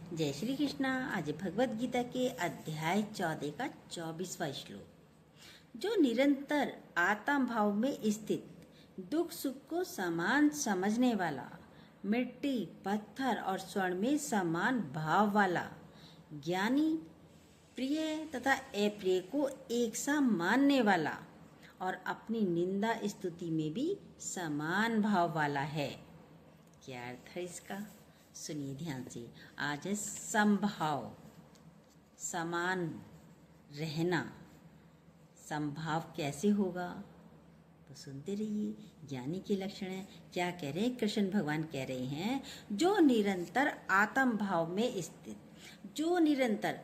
जय श्री कृष्णा। आज भगवत गीता के अध्याय 14 का 24वां श्लोक। जो निरंतर आत्म भाव में स्थित, दुख सुख को समान समझने वाला, मिट्टी पत्थर और स्वर्ण में समान भाव वाला, ज्ञानी, प्रिय तथा अप्रिय को एक सा मानने वाला और अपनी निंदा स्तुति में भी समान भाव वाला है। क्या अर्थ है इसका? सुनिए ध्यान से। आज है समभाव, समान रहना। समभाव कैसे होगा तो सुनते रहिए। ज्ञानी के लक्षण है। क्या कह रहे हैं? कृष्ण भगवान कह रहे हैं, जो निरंतर आत्म भाव में स्थित, जो निरंतर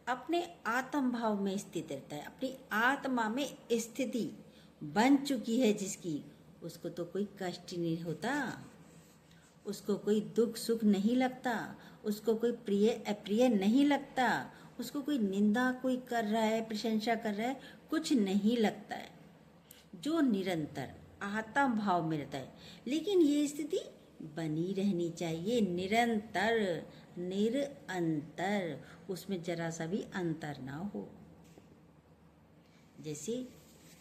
अपने आत्म भाव में स्थित रहता है, अपनी आत्मा में स्थिति बन चुकी है जिसकी, उसको तो कोई कष्ट नहीं होता, उसको कोई दुख सुख नहीं लगता, उसको कोई प्रिय अप्रिय नहीं लगता, उसको कोई निंदा कोई कर रहा है, प्रशंसा कर रहा है, कुछ नहीं लगता है। जो निरंतर आत्म भाव में रहता है, लेकिन ये स्थिति बनी रहनी चाहिए, निरंतर, निरंतर, उसमें जरा सा भी अंतर ना हो। जैसे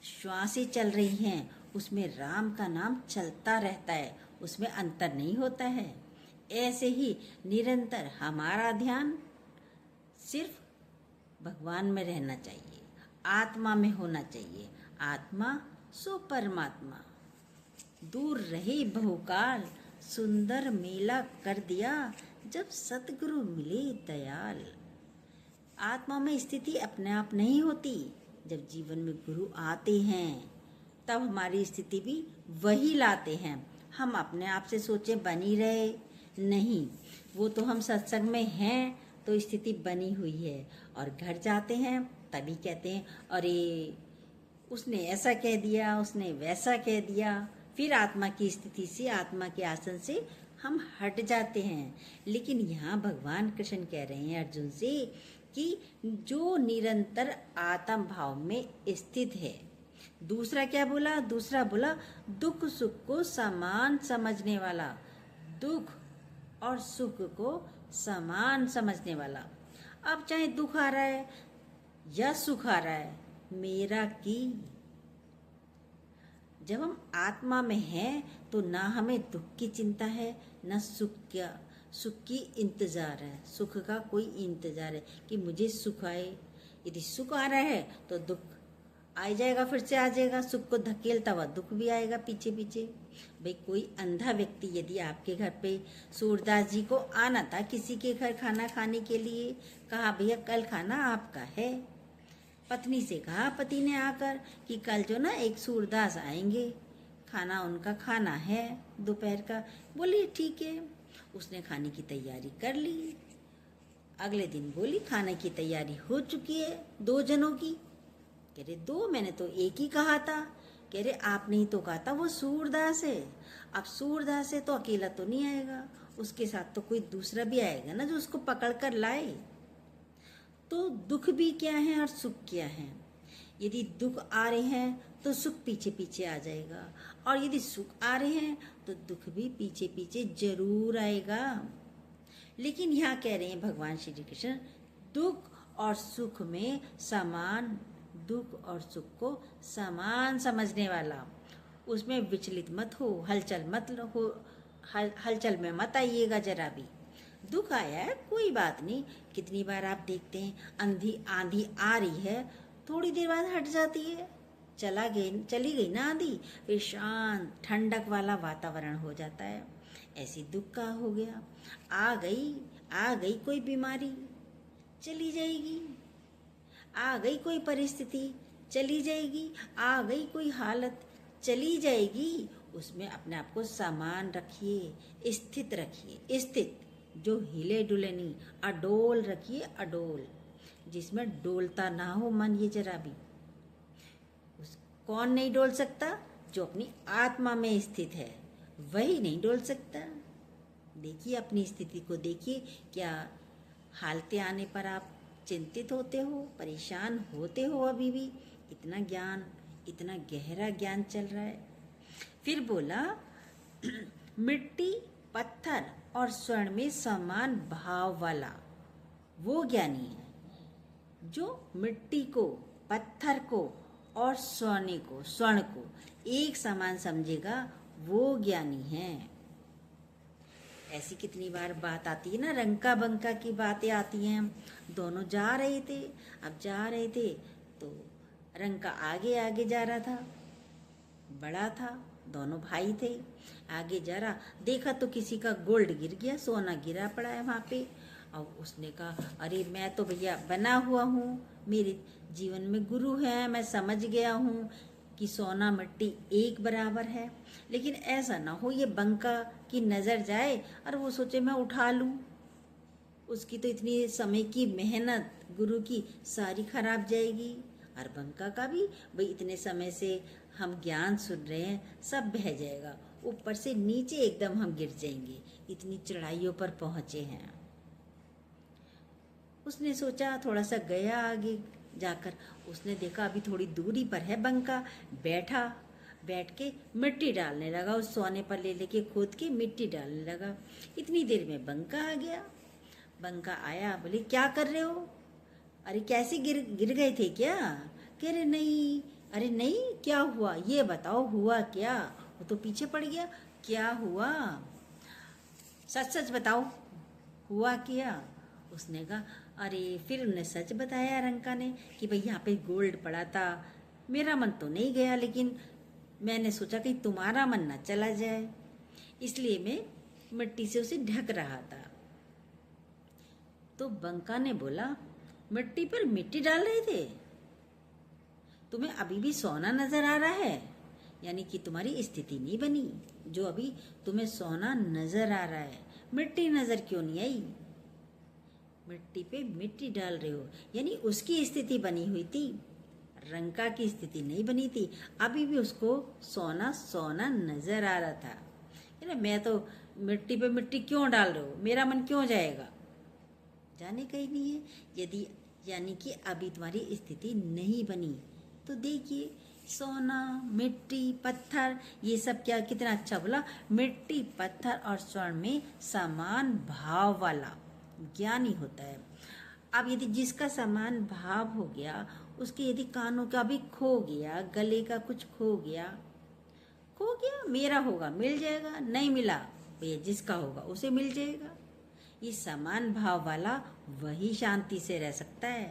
श्वासें चल रही हैं, उसमें राम का नाम चलता रहता है, उसमें अंतर नहीं होता है। ऐसे ही निरंतर हमारा ध्यान सिर्फ भगवान में रहना चाहिए, आत्मा में होना चाहिए। आत्मा सो परमात्मा। दूर रहे बहुकाल, सुंदर मेला कर दिया, जब सतगुरु मिले दयाल। आत्मा में स्थिति अपने आप नहीं होती। जब जीवन में गुरु आते हैं तब हमारी स्थिति भी वही लाते हैं। हम अपने आप से सोचे बनी रहे, नहीं, वो तो हम सत्संग में हैं तो स्थिति बनी हुई है, और घर जाते हैं तभी कहते हैं अरे उसने ऐसा कह दिया, उसने वैसा कह दिया। फिर आत्मा की स्थिति से, आत्मा के आसन से हम हट जाते हैं। लेकिन यहाँ भगवान कृष्ण कह रहे हैं अर्जुन से कि जो निरंतर आत्म भाव में स्थित है। दूसरा क्या बोला? दूसरा बोला दुख सुख को समान समझने वाला, दुख और सुख को समान समझने वाला। अब चाहे दुख आ रहा है या सुख आ रहा है, मेरा की। जब हम आत्मा में हैं तो ना हमें दुख की चिंता है, ना सुख की इंतजार है। सुख का कोई इंतजार है कि मुझे सुख आए। यदि सुख आ रहा है तो दुख आ जाएगा, फिर से आ जाएगा। सुख को धकेलता हुआ दुख भी आएगा पीछे पीछे। भाई कोई अंधा व्यक्ति यदि आपके घर पे, सूरदास जी को आना था किसी के घर खाना खाने के लिए, कहा भैया कल खाना आपका है। पत्नी से कहा पति ने आकर कि कल जो ना एक सूरदास आएंगे, खाना उनका खाना है दोपहर का। बोली ठीक है। उसने खाने की तैयारी कर ली। अगले दिन बोली खाने की तैयारी हो चुकी है 2 जनों की। कह रहे 2? मैंने तो एक ही कहा था। कह रहे आपने ही तो कहा था वो सूरदास है। अब सूरदास है तो अकेला तो नहीं आएगा, उसके साथ तो कोई दूसरा भी आएगा ना जो उसको पकड़ कर लाए। तो दुख भी क्या है और सुख क्या है? यदि दुख आ रहे हैं तो सुख पीछे पीछे आ जाएगा, और यदि सुख आ रहे हैं तो दुख भी पीछे पीछे जरूर आएगा। लेकिन यहाँ कह रहे हैं भगवान श्री कृष्ण, दुख और सुख में समान, दुख और सुख को समान समझने वाला, उसमें विचलित मत हो, हलचल मत हो, हलचल में मत आइएगा जरा भी। दुख आया है कोई बात नहीं। कितनी बार आप देखते हैं आंधी आ रही है, थोड़ी देर बाद हट जाती है, चली गई ना आंधी, फिर शांत ठंडक वाला वातावरण हो जाता है। ऐसी दुख का हो गया। आ गई कोई बीमारी, चली जाएगी। आ गई कोई परिस्थिति, चली जाएगी। आ गई कोई हालत, चली जाएगी। उसमें अपने आप को समान रखिए, स्थित रखिए। स्थित जो हिले डुले नहीं, अडोल रखिए, अडोल, जिसमें डोलता ना हो मन ये जरा भी। कौन नहीं डोल सकता? जो अपनी आत्मा में स्थित है, वही नहीं डोल सकता। देखिए अपनी स्थिति को देखिए। क्या हालतें आने पर आप चिंतित होते हो, परेशान होते हो? अभी भी इतना ज्ञान, इतना गहरा ज्ञान चल रहा है। फिर बोला मिट्टी पत्थर और स्वर्ण में समान भाव वाला, वो ज्ञानी है जो मिट्टी को, पत्थर को और स्वर्ण को एक समान समझेगा, वो ज्ञानी है। ऐसी कितनी बार बात आती है ना, रंका बंका की बातें आती हैं। दोनों जा रहे थे, अब जा रहे थे तो रंका आगे आगे जा रहा था, बड़ा था, दोनों भाई थे, आगे जा रहा, देखा तो किसी का गोल्ड गिर गया, सोना गिरा पड़ा है वहाँ पे। और उसने कहा अरे मैं तो भैया बना हुआ हूँ, मेरे जीवन में गुरु है, मैं समझ गया हूँ कि सोना मिट्टी एक बराबर है। लेकिन ऐसा ना हो ये बंका की नज़र जाए और वो सोचे मैं उठा लूँ, उसकी तो इतनी समय की मेहनत गुरु की सारी खराब जाएगी। और बंका का भी भाई इतने समय से हम ज्ञान सुन रहे हैं, सब बह जाएगा, ऊपर से नीचे एकदम हम गिर जाएंगे, इतनी चढ़ाइयों पर पहुंचे हैं। उसने सोचा, थोड़ा सा गया आगे जाकर, उसने देखा अभी थोड़ी दूरी पर है बंका, बैठ के मिट्टी डालने लगा, उस सोने पर ले लेके खोद के मिट्टी डालने लगा। इतनी देर में बंका आ गया। बंका आया, बोले क्या कर रहे हो? अरे कैसे गिर गए थे क्या? कह रहे नहीं। अरे नहीं, क्या हुआ ये बताओ, हुआ क्या? वो तो पीछे पड़ गया, क्या हुआ सच सच बताओ, हुआ क्या? उसने कहा अरे, फिर उन्हें सच बताया रंका ने कि भाई यहाँ पे गोल्ड पड़ा था, मेरा मन तो नहीं गया, लेकिन मैंने सोचा कि तुम्हारा मन ना चला जाए, इसलिए मैं मिट्टी से उसे ढक रहा था। तो बंका ने बोला मिट्टी पर मिट्टी डाल रहे थे, तुम्हें अभी भी सोना नजर आ रहा है? यानी कि तुम्हारी स्थिति नहीं बनी, जो अभी तुम्हें सोना नजर आ रहा है, मिट्टी नजर क्यों नहीं आई? मिट्टी पे मिट्टी डाल रहे हो, यानी उसकी स्थिति बनी हुई थी, रंका की स्थिति नहीं बनी थी, अभी भी उसको सोना सोना नजर आ रहा था। है ना, मैं तो मिट्टी पे मिट्टी क्यों डाल रहे हो, मेरा मन क्यों जाएगा? जाने का ही नहीं है। यदि यानी कि अभी तुम्हारी स्थिति नहीं बनी, तो देखिए सोना, मिट्टी, पत्थर, ये सब क्या कितना अच्छा बोला, मिट्टी, पत्थर और स्वर्ण में समान भाव वाला ज्ञानी होता है। अब यदि जिसका समान भाव हो गया, उसके यदि कानों का भी खो गया, गले का कुछ खो गया, मेरा होगा मिल जाएगा, नहीं मिला भैया जिसका होगा उसे मिल जाएगा। ये समान भाव वाला वही शांति से रह सकता है,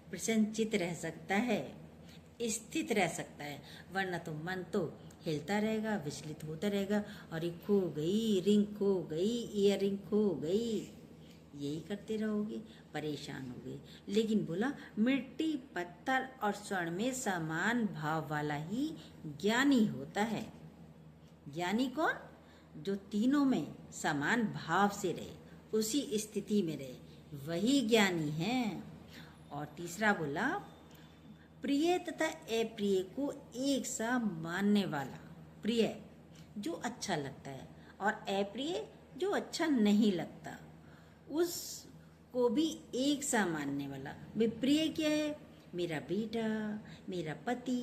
प्रसन्नचित रह सकता है, स्थित रह सकता है, वरना तो मन तो हिलता रहेगा, विचलित होता रहेगा, और ये खो गई, रिंग खो गई, ईयरिंग खो गई, यही करते रहोगे, परेशान होगे। लेकिन बोला मिट्टी, पत्थर और स्वर्ण में समान भाव वाला ही ज्ञानी होता है। ज्ञानी कौन? जो तीनों में समान भाव से रहे, उसी स्थिति में रहे, वही ज्ञानी है। और तीसरा बोला प्रिय तथा अप्रिय को एक सा मानने वाला, प्रिय जो अच्छा लगता है और अप्रिय जो अच्छा नहीं लगता, उसको भी एक सा मानने वाला। प्रिय क्या है? मेरा बेटा, मेरा पति,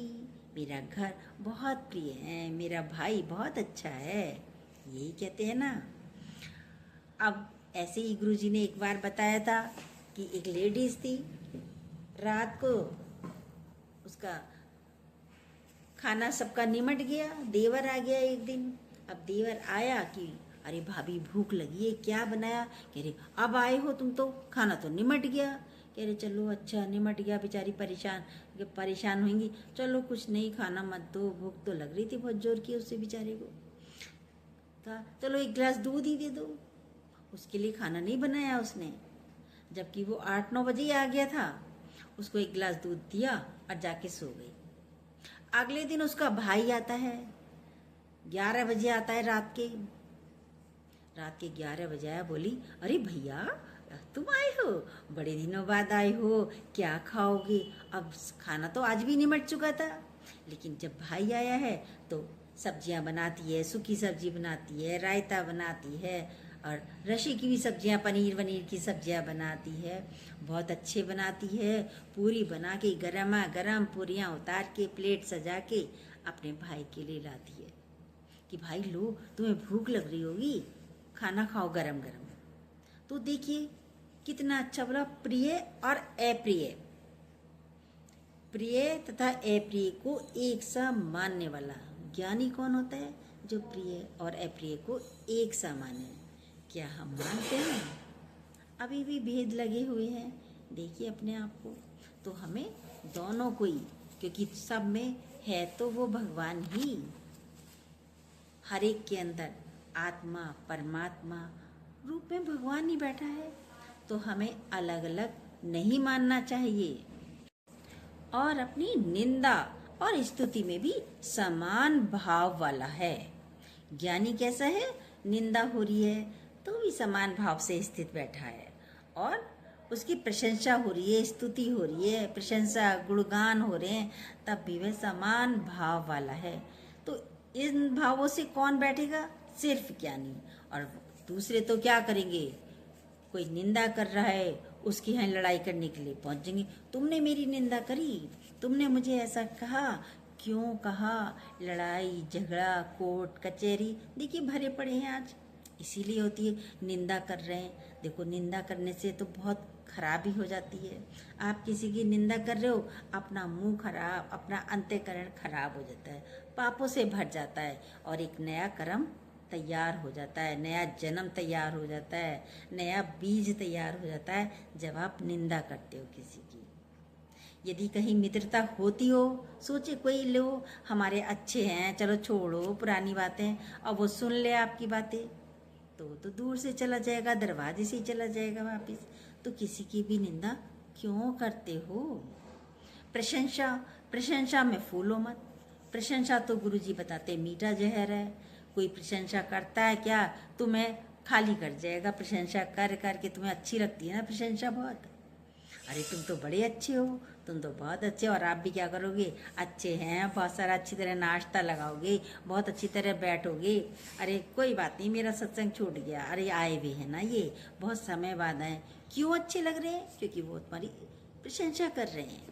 मेरा घर बहुत प्रिय है, मेरा भाई बहुत अच्छा है, यही कहते हैं ना। अब ऐसे ही गुरुजी ने एक बार बताया था कि एक लेडीज थी, रात को उसका खाना सबका निमट गया, देवर आ गया एक दिन। अब देवर आया कि अरे भाभी भूख लगी है, क्या बनाया? कह रहे अब आए हो तुम तो, खाना तो निमट गया। कह रहे चलो अच्छा निमट गया, बेचारी परेशान होंगी, चलो कुछ नहीं खाना मत दो, भूख तो लग रही थी बहुत जोर की उससे बेचारे को। कहा चलो एक गिलास दूध ही दे दो, उसके लिए खाना नहीं बनाया उसने, जबकि वो 8-9 बजे ही आ गया था। उसको एक गिलास दूध दिया और जाके सो गई। अगले दिन उसका भाई आता है, 11 बजे आता है रात के 11 बजे आया, बोली अरे भैया तुम आए हो, बड़े दिनों बाद आए हो, क्या खाओगे? अब खाना तो आज भी निमट चुका था, लेकिन जब भाई आया है तो सब्जियां बनाती है, सूखी सब्जी बनाती है, रायता बनाती है, और रशी की भी सब्जियां, पनीर की सब्जियां बनाती है, बहुत अच्छे बनाती है। पूरी बना के गरमा गरम पूरियां उतार के प्लेट सजा के अपने भाई के लिए लाती है कि भाई लो, तुम्हें भूख लग रही होगी, खाना खाओ गरम गरम। तो देखिए कितना अच्छा बोला, प्रिय और अप्रिय। प्रिय तथा अप्रिय को एक सा मानने वाला ज्ञानी कौन होता है? जो प्रिय और अप्रिय को एक सा माने। क्या हम मानते हैं? अभी भी भेद लगे हुए हैं, देखिए अपने आप को। तो हमें दोनों को ही, क्योंकि सब में है तो वो भगवान ही, हर एक के अंदर आत्मा परमात्मा रूप में भगवान ही बैठा है। तो हमें अलग अलग नहीं मानना चाहिए और अपनी निंदा और स्तुति में भी समान भाव वाला है। ज्ञानी कैसा है? निंदा हो रही है तो भी समान भाव से स्थित बैठा है, और उसकी प्रशंसा हो रही है, स्तुति हो रही है, प्रशंसा गुणगान हो रहे हैं, तब भी वह समान भाव वाला है। तो इन भावों से कौन बैठेगा? सिर्फ ज्ञानी। और दूसरे तो क्या करेंगे? कोई निंदा कर रहा है, उसके यहाँ लड़ाई करने के लिए पहुंच जाएंगे। तुमने मेरी निंदा करी, तुमने मुझे ऐसा कहा, क्यों कहा? लड़ाई झगड़ा कोर्ट कचहरी देखिए भरे पड़े हैं आज। इसीलिए होती है, निंदा कर रहे हैं। देखो निंदा करने से तो बहुत खराबी हो जाती है। आप किसी की निंदा कर रहे हो, अपना मुंह खराब, अपना अंतःकरण खराब हो जाता है, पापों से भर जाता है, और एक नया कर्म तैयार हो जाता है, नया जन्म तैयार हो जाता है, नया बीज तैयार हो जाता है जब आप निंदा करते हो किसी की। यदि कहीं मित्रता होती हो, सोचे कोई लो हमारे अच्छे हैं, चलो छोड़ो पुरानी बातें, और वो सुन ले आपकी बातें, तो दूर से चला जाएगा, दरवाजे से ही चला जाएगा वापिस। तो किसी की भी निंदा क्यों करते हो? प्रशंसा में फूलो मत। प्रशंसा तो गुरुजी बताते मीठा जहर है। कोई प्रशंसा करता है क्या, तुम्हें खाली कर जाएगा। प्रशंसा कर करके तुम्हें अच्छी लगती है ना प्रशंसा बहुत, अरे तुम तो बड़े अच्छे हो, तुम तो बहुत अच्छे हो। और आप भी क्या करोगे? अच्छे हैं, बहुत सारा अच्छी तरह नाश्ता लगाओगे, बहुत अच्छी तरह बैठोगे। अरे कोई बात नहीं, मेरा सत्संग छूट गया, अरे आए भी है ना, ये बहुत समय बाद आए। क्यों अच्छे लग रहे हैं? क्योंकि वो तुम्हारी प्रशंसा कर रहे हैं।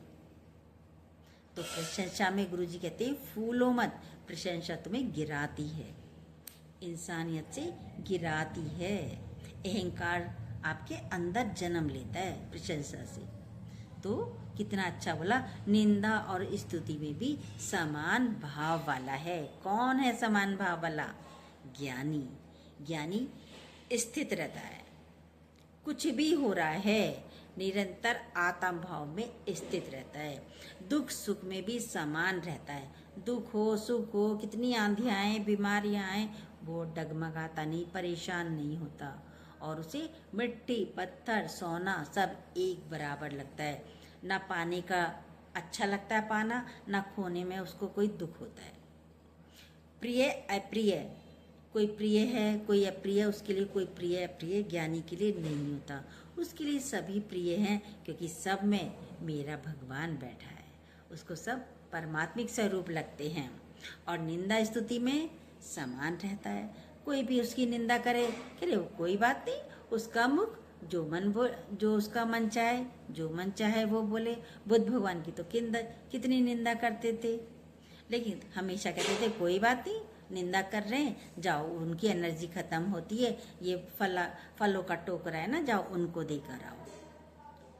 तो प्रशंसा में गुरुजी कहते हैं फूलो मत। प्रशंसा तुम्हें गिराती है, इंसानियत से गिराती है। अहंकार आपके अंदर जन्म लेता है प्रशंसा से। तो कितना अच्छा बोला, निंदा और स्तुति में भी समान भाव वाला है। कौन है समान भाव वाला? ज्ञानी। ज्ञानी स्थित रहता है, कुछ भी हो रहा है निरंतर आत्म भाव में स्थित रहता है। दुख सुख में भी समान रहता है। दुख हो सुख हो, कितनी आंधियां आए बीमारियां आए, वो डगमगाता नहीं, परेशान नहीं होता, और उसे मिट्टी पत्थर सोना सब एक बराबर लगता है। ना पाने का अच्छा लगता है पाना, ना खोने में उसको कोई दुख होता है। प्रिय अप्रिय, कोई प्रिय है कोई अप्रिय, उसके लिए कोई प्रिय अप्रिय ज्ञानी के लिए नहीं होता। उसके लिए सभी प्रिय हैं, क्योंकि सब में मेरा भगवान बैठा है, उसको सब परमात्मिक स्वरूप लगते हैं। और निंदा स्तुति में समान रहता है। कोई भी उसकी निंदा करे, करे वो कोई बात नहीं, उसका मुख जो उसका मन चाहे, जो मन चाहे वो बोले। बुद्ध भगवान की तो कितनी निंदा करते थे, लेकिन हमेशा कहते थे कोई बात नहीं, निंदा कर रहे हैं, जाओ उनकी एनर्जी खत्म होती है, ये फलों का टोकरा है ना, जाओ उनको देकर आओ,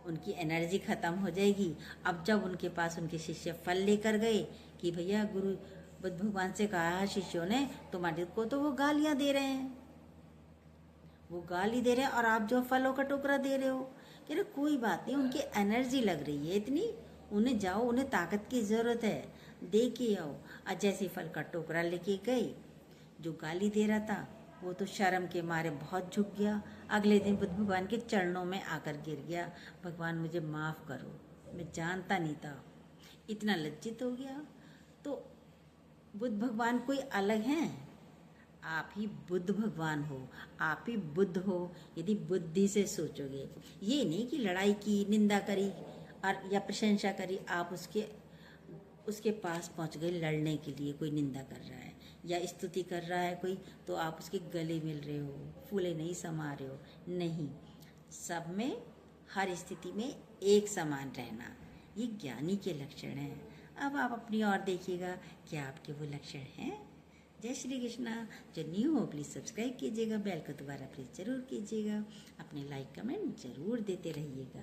उनकी एनर्जी खत्म हो जाएगी। अब जब उनके पास उनके शिष्य फल लेकर गए कि भैया गुरु बुद्ध भगवान से कहा शिष्यों ने, तुम्हारे को तो वो गालियां दे रहे हैं, वो गाली दे रहे हैं, और आप जो फलों का टोकरा दे रहे हो। कह रहे कोई बात नहीं, उनकी एनर्जी लग रही है इतनी, उन्हें जाओ, उन्हें ताकत की जरूरत है, दे के आओ। और जैसे फल का टोकरा लेके गए, जो गाली दे रहा था वो तो शर्म के मारे बहुत झुक गया। अगले दिन बुद्ध भगवान के चरणों में आकर गिर गया, भगवान मुझे माफ़ करो, मैं जानता नहीं था, इतना लज्जित हो गया। तो बुद्ध भगवान कोई अलग हैं? आप ही बुद्ध भगवान हो, आप ही बुद्ध हो, यदि बुद्धि से सोचोगे। ये नहीं कि लड़ाई की, निंदा करी और या प्रशंसा करी, आप उसके पास पहुंच गए लड़ने के लिए। कोई निंदा कर रहा है या स्तुति कर रहा है कोई, तो आप उसके गले मिल रहे हो, फूले नहीं समा रहे हो। नहीं, सब में हर स्थिति में एक समान रहना, ये ज्ञानी के लक्षण हैं। अब आप अपनी ओर देखिएगा, क्या आपके वो लक्षण हैं? जय श्री कृष्णा। जो न्यू हो प्लीज़ सब्सक्राइब कीजिएगा, बेल को दोबारा प्लीज़ ज़रूर कीजिएगा, अपने लाइक कमेंट ज़रूर देते रहिएगा।